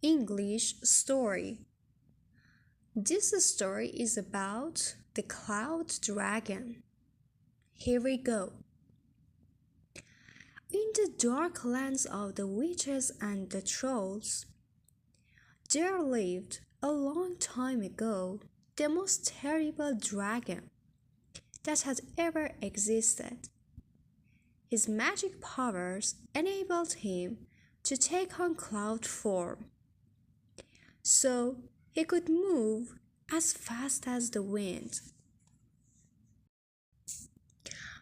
English story. This story is about the cloud dragon. Here we go. In the dark lands of the witches and the trolls, there lived a long time ago the most terrible dragon that had ever existed. His magic powers enabled him to take on cloud form, so he could move as fast as the wind.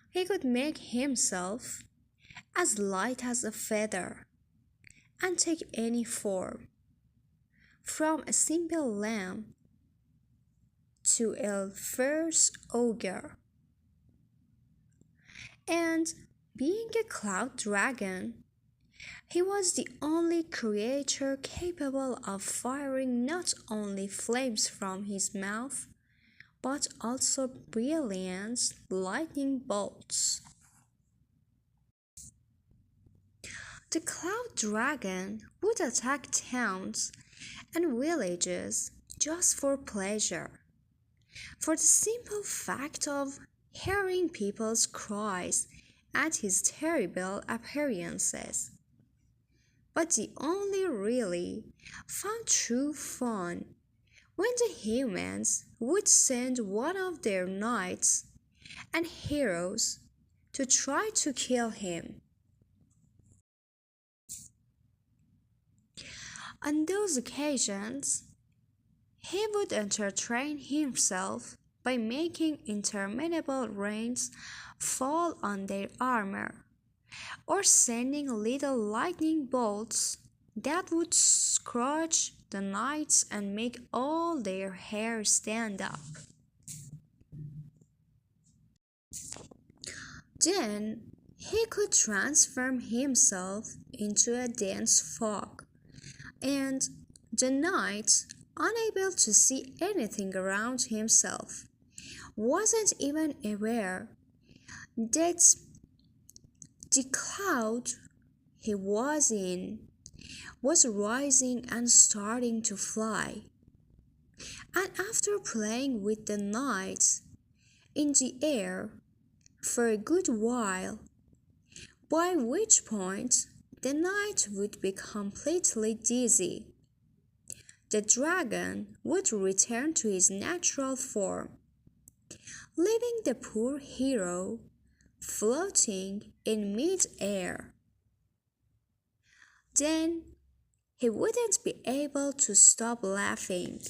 He could make himself as light as a feather and take any form, from a simple lamb to a fierce ogre. And being a cloud dragon, he was the only creature capable of firing not only flames from his mouth, but also brilliant lightning bolts. The cloud dragon would attack towns and villages just for pleasure, for the simple fact of hearing people's cries at his terrible appearances. But he only really found true fun when the humans would send one of their knights and heroes to try to kill him. On those occasions, he would entertain himself by making interminable rains fall on their armor, or sending little lightning bolts that would scorch the knights and make all their hair stand up. Then he could transform himself into a dense fog, and the knight, unable to see anything around himself, wasn't even aware that the cloud he was in was rising and starting to fly. And after playing with the knights in the air for a good while, by which point the knight would be completely dizzy, the dragon would return to his natural form, leaving the poor hero floating in mid-air. Then he wouldn't be able to stop laughing,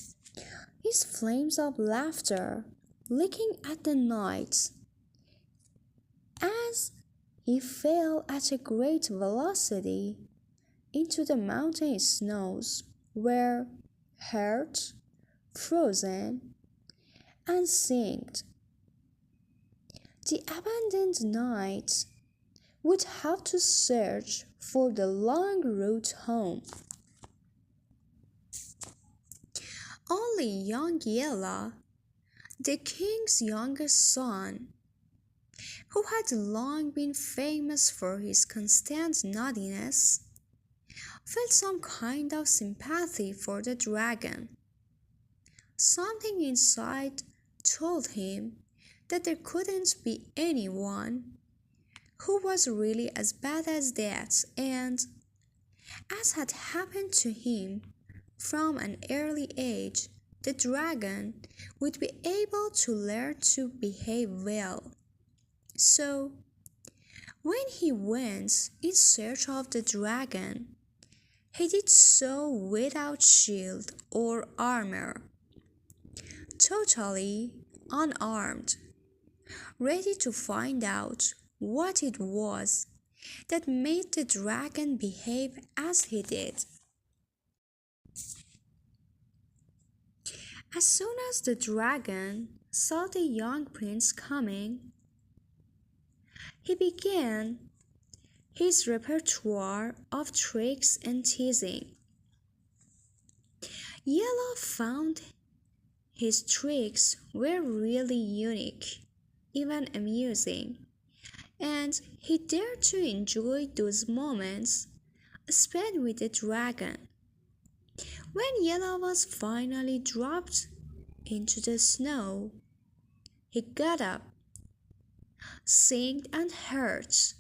his flames of laughter licking at the knight as he fell at a great velocity into the mountain snows, where hurt, frozen, and singed. The abandoned knight would have to search for the long route home. Only young Yella, the king's youngest son, who had long been famous for his constant naughtiness, felt some kind of sympathy for the dragon. Something inside told him that there couldn't be anyone who was really as bad as that, and, as had happened to him from an early age, the dragon would be able to learn to behave well. So, when he went in search of the dragon, he did so without shield or armor, totally unarmed, ready to find out what it was that made the dragon behave as he did. As soon as the dragon saw the young prince coming, he began his repertoire of tricks and teasing. Yellow found his tricks were really unique, even amusing, and he dared to enjoy those moments spent with the dragon. When Yella was finally dropped into the snow, he got up, sick and hurt,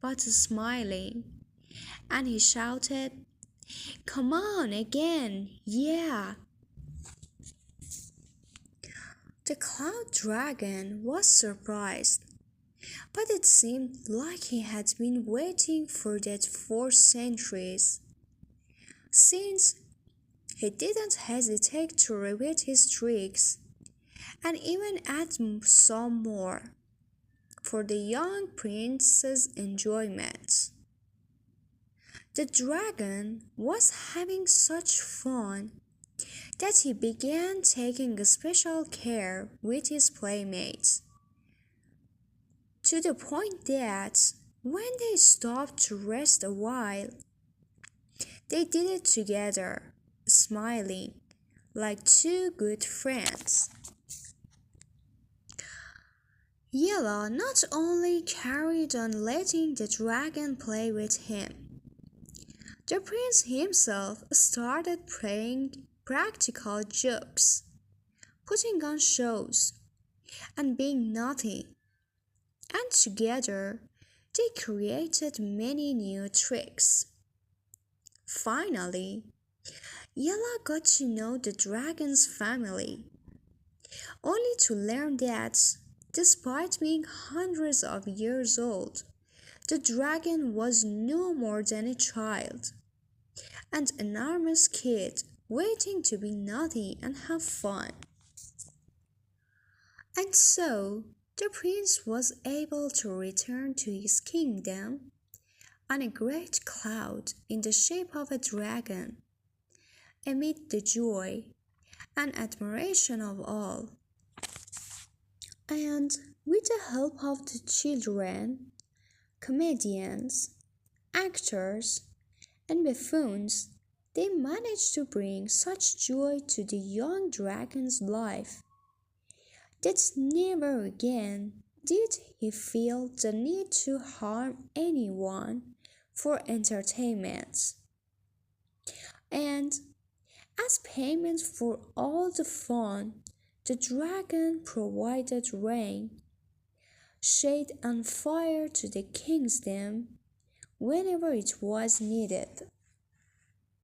but smiling, and he shouted, "Come on again, yeah!" The cloud dragon was surprised, but it seemed like he had been waiting for that for centuries, since he didn't hesitate to repeat his tricks and even add some more for the young prince's enjoyment. The dragon was having such fun that he began taking special care with his playmates, to the point that when they stopped to rest a while, they did it together, smiling like two good friends. Yella not only carried on letting the dragon play with him, the prince himself started playing practical jokes, putting on shows, and being naughty, and together they created many new tricks. Finally, Yella got to know the dragon's family, only to learn that, despite being hundreds of years old, the dragon was no more than a child, an enormous kid waiting to be naughty and have fun. And so the prince was able to return to his kingdom on a great cloud in the shape of a dragon, amid the joy and admiration of all. And with the help of the children, comedians, actors, and buffoons, they managed to bring such joy to the young dragon's life that never again did he feel the need to harm anyone for entertainment. And as payment for all the fun, the dragon provided rain, shade, and fire to the kingdom whenever it was needed.